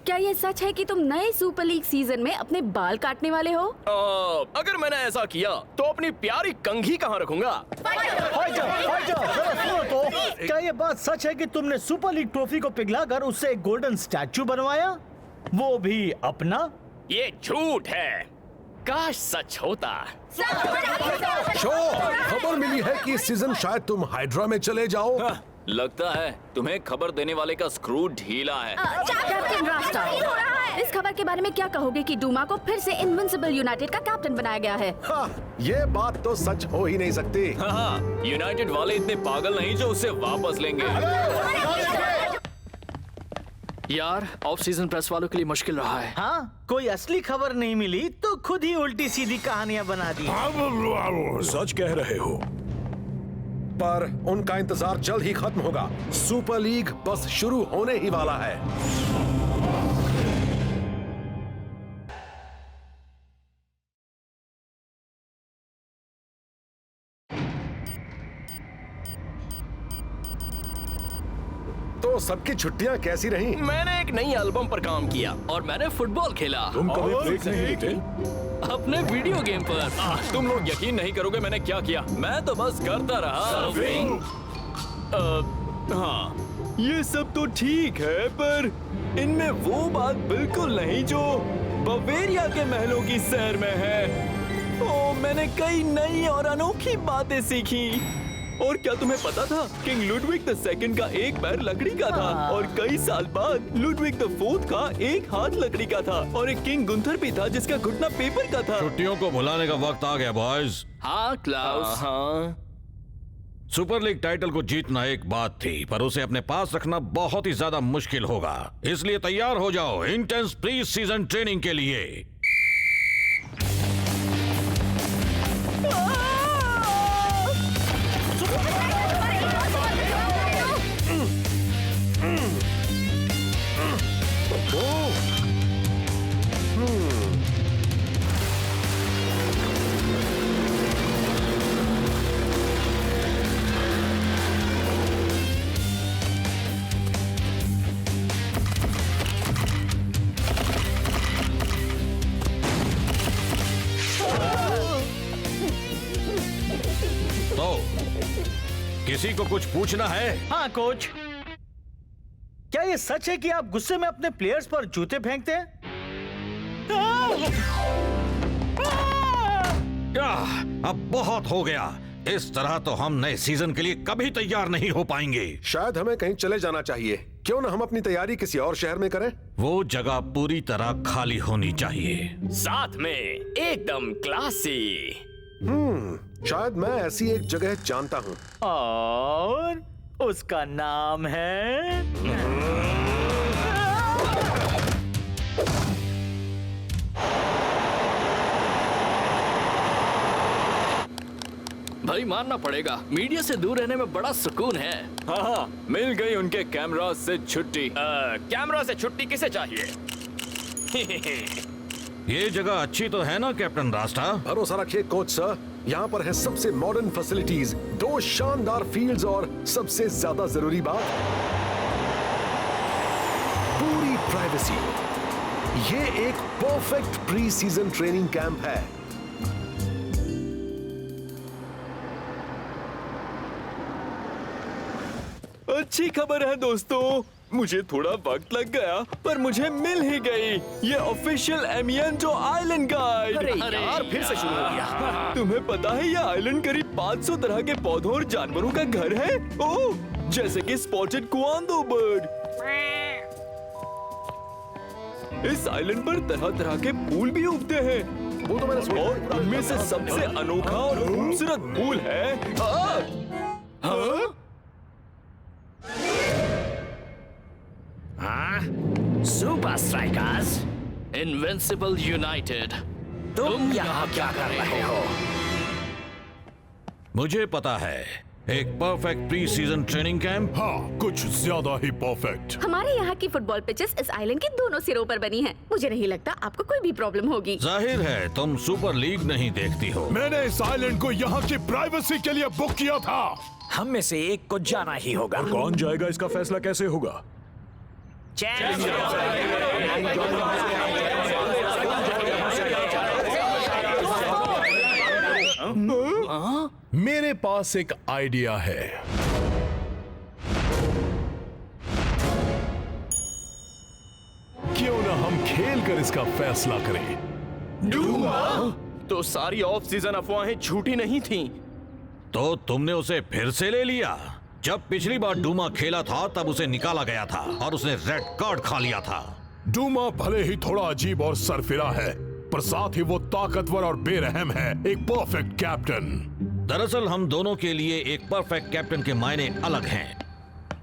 क्या ये सच है कि तुम नए सुपर लीग सीजन में अपने बाल काटने वाले हो? अगर मैंने ऐसा किया तो अपनी प्यारी कंघी कहाँ रखूंगा? तो क्या ये बात सच है कि तुमने सुपर लीग ट्रॉफी को पिघलाकर उससे एक गोल्डन स्टैचू बनवाया, वो भी अपना? ये झूठ है। काश सच होता। खबर मिली है कि इस सीजन शायद तुम हाइड्रा में चले जाओ। लगता है तुम्हें खबर देने वाले का स्क्रू ढीला है। कैप्टन रास्ता, इस खबर के बारे में क्या कहोगे कि डूमा को फिर से इनविंसिबल यूनाइटेड का कैप्टन बनाया गया है? ये बात तो सच हो ही नहीं सकती। हाँ, यूनाइटेड वाले इतने पागल नहीं जो उसे वापस लेंगे। यार, ऑफ सीजन प्रेस वालों के लिए मुश्किल रहा है। हाँ, कोई असली खबर नहीं मिली तो खुद ही उल्टी सीधी कहानियां बना दी। सच कह रहे हो, पर उनका इंतजार जल्द ही खत्म होगा। सुपर लीग बस शुरू होने ही वाला है। तो सबकी छुट्टियां कैसी रहीं? मैंने एक नई एल्बम पर काम किया और मैंने फुटबॉल खेला। तुम कभी ब्रेक नहीं लेते? अपने वीडियो गेम पर। तुम लोग यकीन नहीं करोगे मैंने क्या किया। मैं तो बस करता रहा। हाँ, ये सब तो ठीक है, पर इनमें वो बात बिल्कुल नहीं जो बवेरिया के महलों की सैर में है। ओ, मैंने कई नई और अनोखी बातें सीखी। और क्या तुम्हें पता था किंग लुडविग II का एक पैर लकड़ी का था और कई साल बाद लुडविग IV का एक हाथ लकड़ी का था और एक किंग गुंथर भी था जिसका घुटना पेपर का था। छुट्टियों को भुलाने का वक्त आ गया बॉयज। हाँ क्लाउस। हाँ, सुपर लीग टाइटल को जीतना एक बात थी, पर उसे अपने पास रखना बहुत ही ज्यादा मुश्किल होगा। इसलिए तैयार हो जाओ इंटेंस प्री सीजन ट्रेनिंग के लिए। तो किसी को कुछ पूछना है? हाँ कोच, क्या ये सच है कि आप गुस्से में अपने प्लेयर्स पर जूते फेंकते हैं? अब बहुत हो गया। इस तरह तो हम नए सीजन के लिए कभी तैयार नहीं हो पाएंगे। शायद हमें कहीं चले जाना चाहिए। क्यों न हम अपनी तैयारी किसी और शहर में करें? वो जगह पूरी तरह खाली होनी चाहिए। साथ में एकदम क्लासी। शायद मैं ऐसी एक जगह जानता हूँ। और उसका नाम है भाई मानना पड़ेगा, मीडिया से दूर रहने में बड़ा सुकून है। हाँ, मिल गई उनके कैमरा से छुट्टी। कैमरा से छुट्टी किसे चाहिए? ये जगह अच्छी तो है ना कैप्टन रास्ता? भरोसा रखिए कोच सर, यहाँ पर है सबसे मॉडर्न फैसिलिटीज, 2 शानदार फील्ड्स और सबसे ज्यादा जरूरी बात, पूरी प्राइवेसी। ये एक perfect pre season training camp है। अच्छी खबर है दोस्तों, मुझे थोड़ा वक्त लग गया पर मुझे मिल ही गई ये ऑफिशियल एमिएंटो आइलैंड गाइड। अरे यार, फिर से शुरू हो गया। तुम्हें पता है ये आइलैंड करीब 500 तरह के पौधों और जानवरों का घर है। ओह, जैसे कि स्पॉटेड कुआंदो बर्ड। इस आइलैंड पर तरह तरह के फूल भी उगते हैं। वो तो मैंने सुना है। और उनमें से सबसे अनोखा और खूबसूरत फूल है सुपर स्ट्राइकर्स, इनविंसिबल यूनाइटेड, तुम यहाँ क्या कर रहे हो? मुझे पता है, एक perfect pre season training camp. हाँ, कुछ ज्यादा ही परफेक्ट। हमारे यहाँ की फुटबॉल पिचेस इस आइलैंड के दोनों सिरों पर बनी हैं। मुझे नहीं लगता आपको कोई भी प्रॉब्लम होगी। जाहिर है तुम सुपर लीग नहीं देखती हो। मैंने इस आइलैंड को यहाँ की प्राइवेसी के लिए बुक किया था। हम में से एक को जाना ही होगा। और कौन जाएगा इसका फैसला कैसे होगा? मेरे पास एक आइडिया है। क्यों ना हम खेल कर इसका फैसला करें। तो सारी ऑफ सीजन अफवाहें झूठी नहीं थीं। तो तुमने उसे फिर से ले लिया? जब पिछली बार डूमा खेला था तब उसे निकाला गया था और उसने रेड कार्ड खा लिया था। डूमा भले ही थोड़ा अजीब और सरफिरा है, पर साथ ही वो ताकतवर और बेरहम है, एक परफेक्ट कैप्टन। दरअसल हम दोनों के लिए एक परफेक्ट कैप्टन के मायने अलग हैं।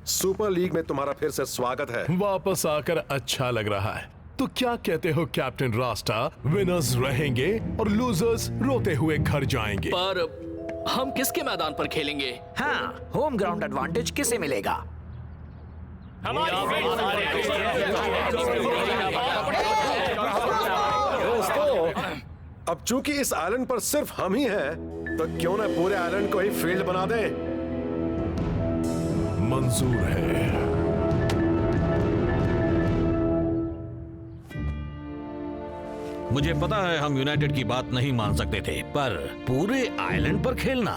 सुपर लीग में तुम्हारा फिर से स्वागत है। वापस आकर अच्छा लग रहा है। तो क्या कहते हो कैप्टन रास्टा, विनर्स रहेंगे और लूजर्स रोते हुए घर जाएंगे? पर हम किसके मैदान पर खेलेंगे? हाँ, होम ग्राउंड एडवांटेज किसे मिलेगा? दोस्तों, अब चूंकि इस आइलैंड पर सिर्फ हम ही हैं, तो क्यों ना पूरे आइलैंड को ही फील्ड बना दें? मंजूर है। मुझे पता है हम यूनाइटेड की बात नहीं मान सकते थे, पर पूरे आइलैंड पर खेलना?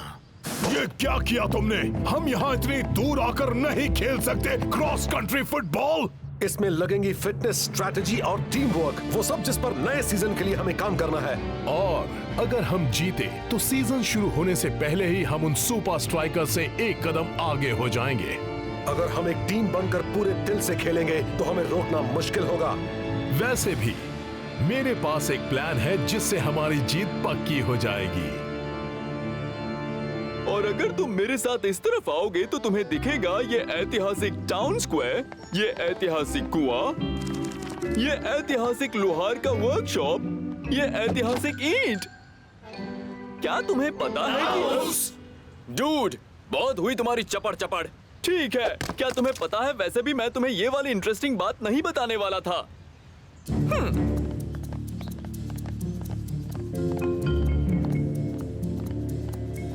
ये क्या किया तुमने? हम यहाँ इतनी दूर आकर नहीं खेल सकते क्रॉस कंट्री फुटबॉल। इसमें लगेंगी फिटनेस, स्ट्रैटेजी और टीम वर्क, वो सब जिस पर नए सीजन के लिए हमें काम करना है। और अगर हम जीते तो सीजन शुरू होने से पहले ही हम उन सुपर स्ट्राइकर से एक कदम आगे हो जाएंगे। अगर हम एक टीम बनकर पूरे दिल से खेलेंगे तो हमें रोकना मुश्किल होगा। वैसे भी मेरे पास एक प्लान है जिससे हमारी जीत पक्की हो जाएगी। और अगर तुम मेरे साथ इस तरफ आओगे तो तुम्हें दिखेगा ये ऐतिहासिक टाउन स्क्वायर, ये ऐतिहासिक कुआं, ये ऐतिहासिक लोहार का वर्कशॉप, ये ऐतिहासिक ईंट। क्या तुम्हें पता है कि डूड, बहुत हुई तुम्हारी चपड़ चपड़। ठीक है, क्या तुम्हें पता है वैसे भी मैं तुम्हें ये वाली इंटरेस्टिंग बात नहीं बताने वाला था।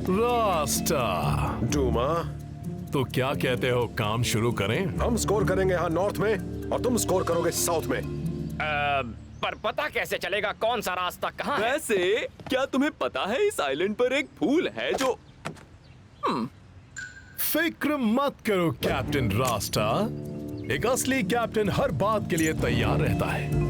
रास्ता, डूमा, तो क्या कहते हो, काम शुरू करें? हम स्कोर करेंगे यहाँ नॉर्थ में और तुम स्कोर करोगे साउथ में। पर पता कैसे चलेगा कौन सा रास्ता कहाँ है? वैसे क्या तुम्हें पता है इस आइलैंड पर एक फूल है जो फिक्र मत करो कैप्टन रास्टा, एक असली कैप्टन हर बात के लिए तैयार रहता है।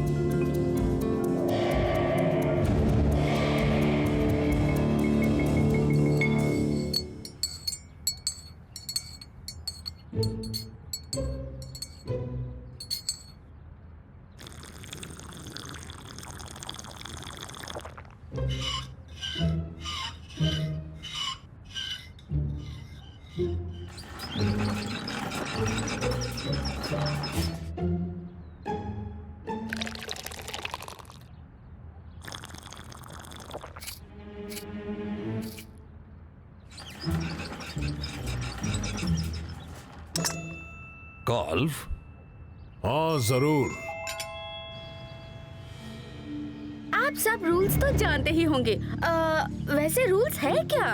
गोल्फ? हाँ जरूर। आप सब रूल्स तो जानते ही होंगे। वैसे रूल्स है क्या?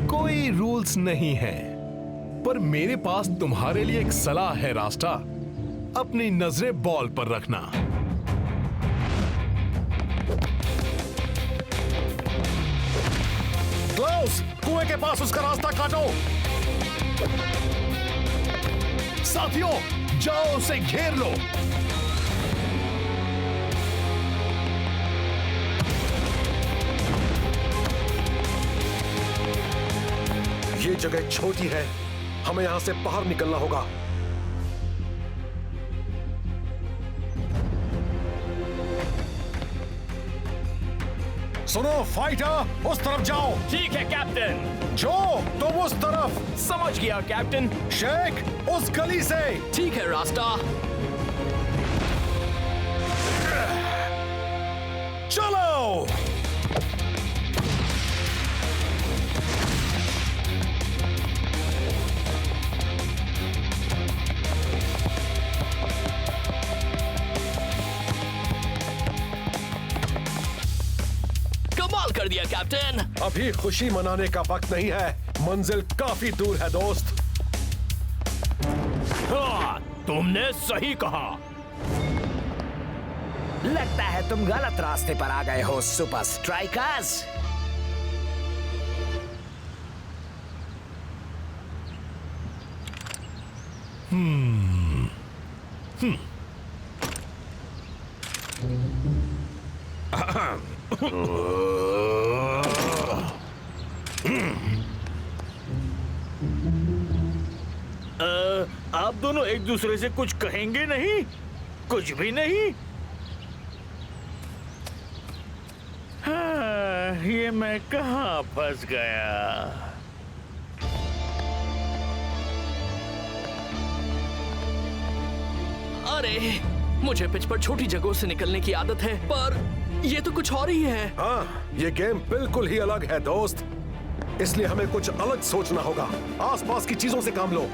कोई रूल्स नहीं है, पर मेरे पास तुम्हारे लिए एक सलाह है रास्ता। अपनी नजरें बॉल पर रखना। क्लोज, कुएं के पास उसका रास्ता काटो। साथियों, जाओ उसे घेर लो। ये जगह छोटी है, हमें यहां से बाहर निकलना होगा। सुनो फाइटर, उस तरफ जाओ। ठीक है कैप्टन। जो तुम उस तरफ। समझ गया कैप्टन। शेख, उस गली से। ठीक है रास्ता। चलो। कमाल कर दिया कैप्टन। अभी खुशी मनाने का वक्त नहीं है, मंजिल काफी दूर है दोस्त। हाँ, तुमने सही कहा। लगता है तुम गलत रास्ते पर आ गए हो सुपर स्ट्राइकर्स। आप दोनों एक दूसरे से कुछ कहेंगे नहीं? कुछ भी नहीं? हाँ, ये मैं कहाँ फंस गया? अरे मुझे पिच पर छोटी जगहों से निकलने की आदत है, पर ये तो कुछ और ही है। हाँ, ये गेम बिल्कुल ही अलग है दोस्त, इसलिए हमें कुछ अलग सोचना होगा। आसपास की चीजों से काम लो।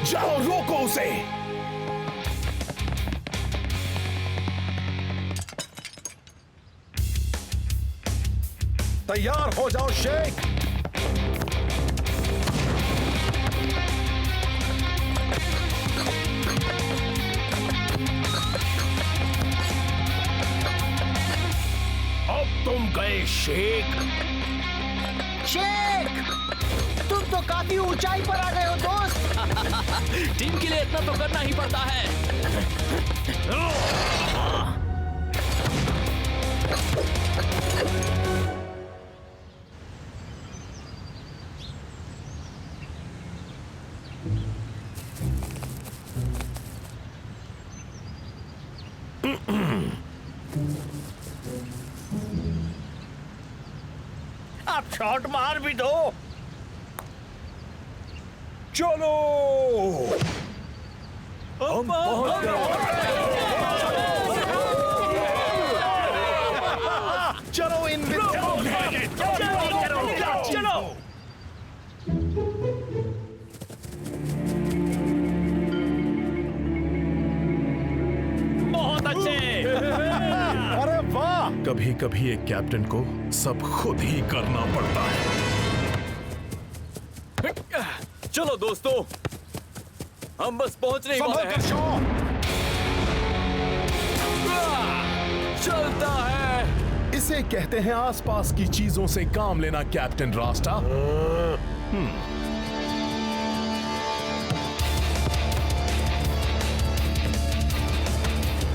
जाओ, रोको उसे। तैयार हो जाओ शेख। अब तुम गए शेख। शेख, तुम तो काफी ऊंचाई पर आ गए हो दोस्त। टीम के लिए इतना तो करना ही पड़ता है। आप शॉट मार भी दो। चलो, हम पहुंच गए। चलो चलो। बहुत अच्छे। अरे वाह! कभी कभी एक कैप्टन को सब खुद ही करना पड़ता है। चलो दोस्तों, हम बस पहुंचने ही वाले हैं। चलता है। इसे कहते हैं आसपास की चीजों से काम लेना कैप्टन रास्टा।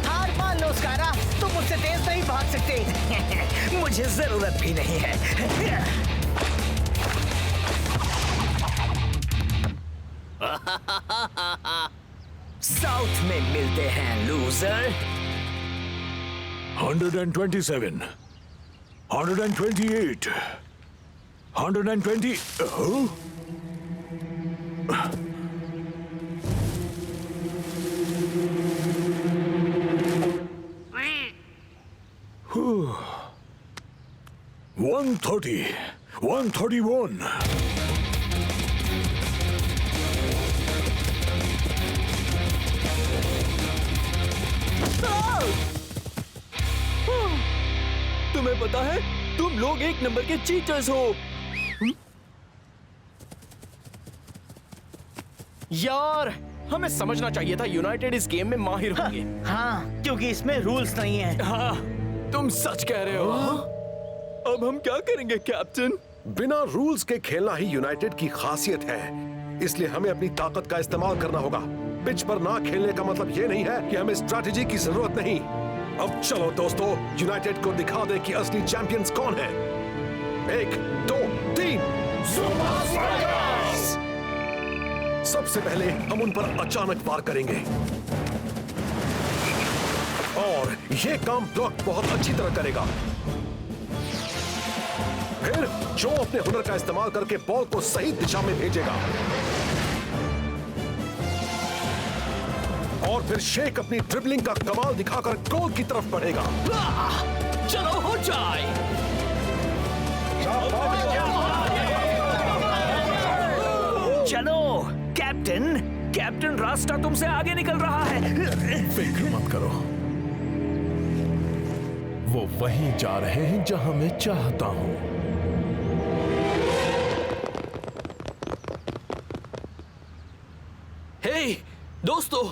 हार मान लो स्कारा, तुम मुझसे तेज नहीं भाग सकते। मुझे जरूरत भी नहीं है। साउथ में मिलते हैं लूजर। 127, 128, 120. Whew. 130, 131. तुम्हें पता है, तुम लोग एक नंबर के चीटर्स हो। यार, हमें समझना चाहिए था यूनाइटेड इस गेम में माहिर होंगे। हाँ, क्योंकि इसमें रूल्स नहीं है। हाँ, तुम सच कह रहे हो। अब हम क्या करेंगे कैप्टन? बिना रूल्स के खेलना ही यूनाइटेड की खासियत है, इसलिए हमें अपनी ताकत का इस्तेमाल करना होगा। पिच पर ना खेलने का मतलब ये नहीं है कि हमें स्ट्रैटेजी की जरूरत नहीं। अब चलो दोस्तों, यूनाइटेड को दिखा दे कि असली चैंपियंस कौन है। 1, 2, 3। सबसे पहले हम उन पर अचानक वार करेंगे और ये काम ब्लॉक बहुत अच्छी तरह करेगा। फिर जो अपने हुनर का इस्तेमाल करके बॉल को सही दिशा में भेजेगा और फिर शेख अपनी ड्रिबलिंग का कमाल दिखाकर गोल की तरफ बढ़ेगा। चलो हो जाए। चलो कैप्टन रास्ता तुमसे आगे निकल रहा है। फिक्र मत करो, वो वहीं जा रहे हैं जहां मैं चाहता हूं। हे दोस्तों,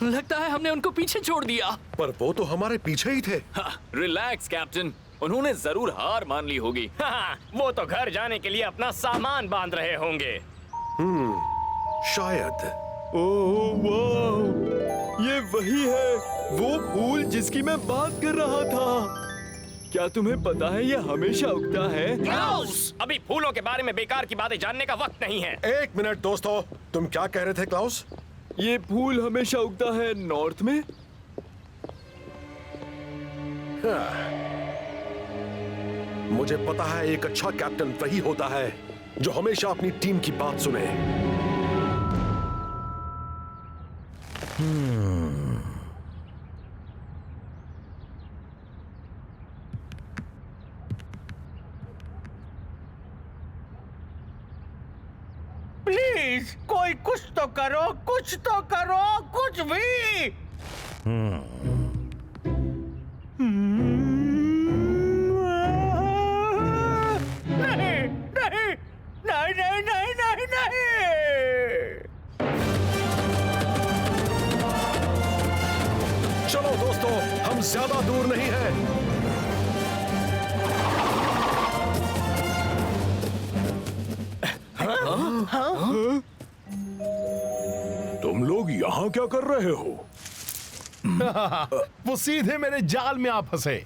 लगता है हमने उनको पीछे छोड़ दिया। पर वो तो हमारे पीछे ही थे। रिलैक्स कैप्टन, उन्होंने जरूर हार मान ली होगी। वो तो घर जाने के लिए अपना सामान बांध रहे होंगे। शायद। ओह वाह, ये वही है, वो फूल जिसकी मैं बात कर रहा था। क्या तुम्हें पता है ये हमेशा उगता है? क्लाउस, अभी फूलों के बारे में बेकार की बातें जानने का वक्त नहीं है। एक मिनट दोस्तों, तुम क्या कह रहे थे क्लाउस? ये फूल हमेशा उगता है नॉर्थ में। मुझे पता है एक अच्छा कैप्टन वही होता है जो हमेशा अपनी टीम की बात सुने। प्लीज कोई कुछ तो करो, कुछ तो करो, कुछ भी। नहीं नहीं नहीं नहीं नहीं नहीं नहीं। चलो दोस्तों, हम ज्यादा दूर नहीं हैं। तुम लोग यहाँ क्या कर रहे हो? वो सीधे मेरे जाल में आ फंसे।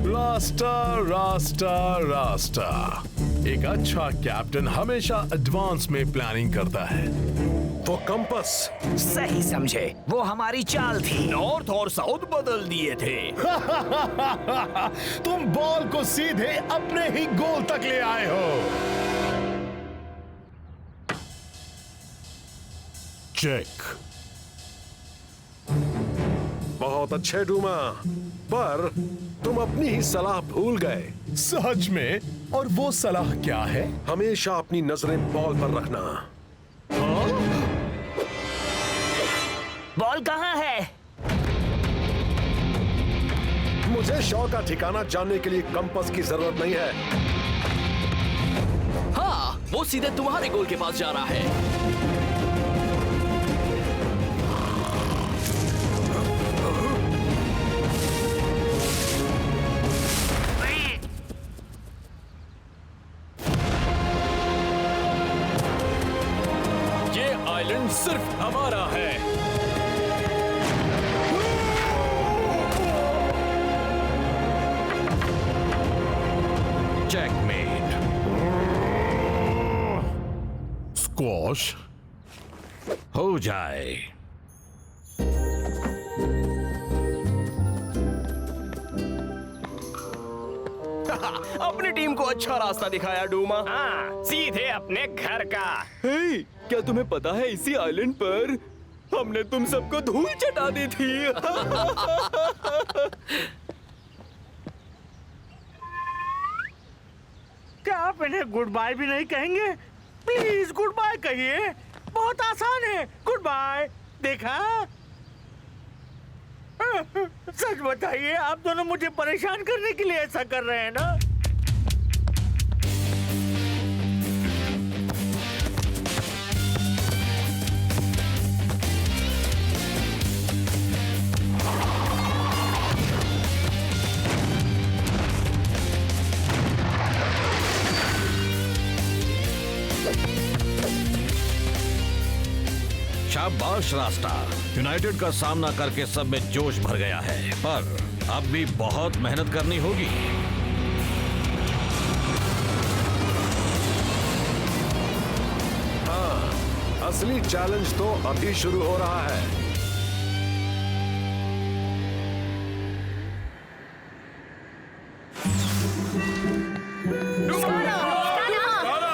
रास्ता रास्ता रास्ता। एक अच्छा कैप्टन हमेशा एडवांस में प्लानिंग करता है। वो कंपस। सही समझे, वो हमारी चाल थी। नॉर्थ और साउथ बदल दिए थे। तुम बॉल को सीधे अपने ही गोल तक ले आए हो। चेक। बहुत अच्छे डूमा, पर तुम अपनी ही सलाह भूल गए। सच में? और वो सलाह क्या है? हमेशा अपनी नजरें बॉल पर रखना। बॉल कहाँ है? मुझे शॉ का ठिकाना जानने के लिए कंपास की जरूरत नहीं है। हाँ, वो सीधे तुम्हारे गोल के पास जा रहा है। ये आइलैंड सिर्फ हमारा है। चेकमेट। स्क्वॉश हो जाए। अपनी टीम को अच्छा रास्ता दिखाया डूमा। हाँ, सीधे अपने घर का। हे, क्या तुम्हें पता है इसी आइलैंड पर हमने तुम सबको धूल चटा दी थी। क्या आप इन्हें गुड बाय भी नहीं कहेंगे? प्लीज गुड बाय कहिए, बहुत आसान है। Goodbye. देखा? सच बताइए, आप दोनों मुझे परेशान करने के लिए ऐसा कर रहे हैं ना? शाबाश रास्ता। यूनाइटेड का सामना करके सब में जोश भर गया है, पर अब भी बहुत मेहनत करनी होगी। हाँ, असली चैलेंज तो अभी शुरू हो रहा है।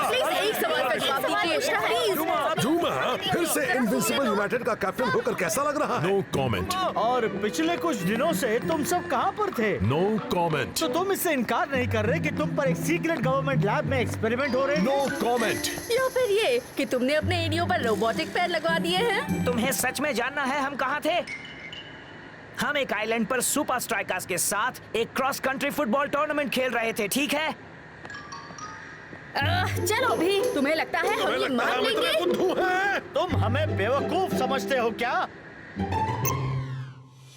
प्लीज एक सवाल का जवाब दीजिए। कृष्णा प्लीज। जूमा फिर से इनविंसिबल यूनाइटेड का कैप्टन होकर कैसा लग रहा है? No comment. और पिछले कुछ दिनों से तुम सब कहाँ पर थे? No comment. तो तुम इससे इनकार नहीं कर रहे कि तुम पर एक सीक्रेट गवर्नमेंट लैब में एक्सपेरिमेंट हो रहे हैं? No comment. या फिर ये कि तुमने अपने एडियो पर रोबोटिक पैर लगवा दिए हैं? तुम्हें सच में जानना है हम कहाँ थे? हम एक आइलैंड पर सुपर स्ट्राइकर्स के साथ एक क्रॉस कंट्री फुटबॉल टूर्नामेंट खेल रहे थे, ठीक है? चलो भी, तुम्हें लगता है हम ये मान लेंगे? तुम हमें बेवकूफ समझते हो क्या?